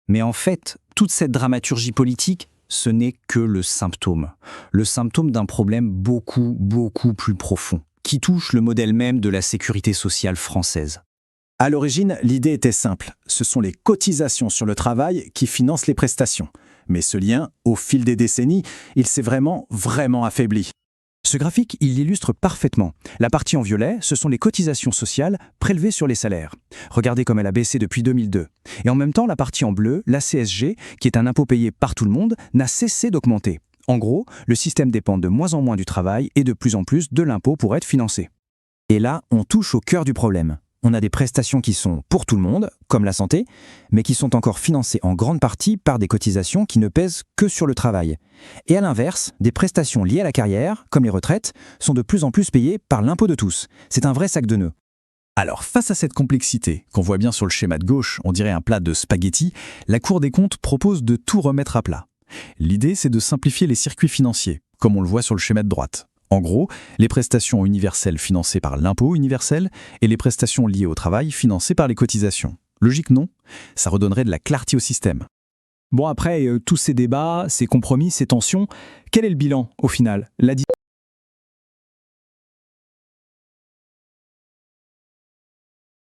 Mais en fait, toute cette dramaturgie politique, ce n'est que le symptôme. Le symptôme d'un problème beaucoup, beaucoup plus profond, qui touche le modèle même de la sécurité sociale française. À l'origine, l'idée était simple. Ce sont les cotisations sur le travail qui financent les prestations. Mais ce lien, au fil des décennies, il s'est vraiment affaibli. Ce graphique, il l'illustre parfaitement. La partie en violet, ce sont les cotisations sociales prélevées sur les salaires. Regardez comme elle a baissé depuis 2002. Et en même temps, la partie en bleu, la CSG, qui est un impôt payé par tout le monde, n'a cessé d'augmenter. En gros, le système dépend de moins en moins du travail et de plus en plus de l'impôt pour être financé. Et là, on touche au cœur du problème. On a des prestations qui sont pour tout le monde, comme la santé, mais qui sont encore financées en grande partie par des cotisations qui ne pèsent que sur le travail. Et à l'inverse, des prestations liées à la carrière, comme les retraites, sont de plus en plus payées par l'impôt de tous. C'est un vrai sac de nœuds. Alors, face à cette complexité, qu'on voit bien sur le schéma de gauche, on dirait un plat de spaghettis, la Cour des comptes propose de tout remettre à plat. L'idée, c'est de simplifier les circuits financiers, comme on le voit sur le schéma de droite. En gros, les prestations universelles financées par l'impôt universel et les prestations liées au travail financées par les cotisations. Logique, non? Ça redonnerait de la clarté au système. Bon, après, tous ces débats, ces compromis, ces tensions, quel est le bilan au final?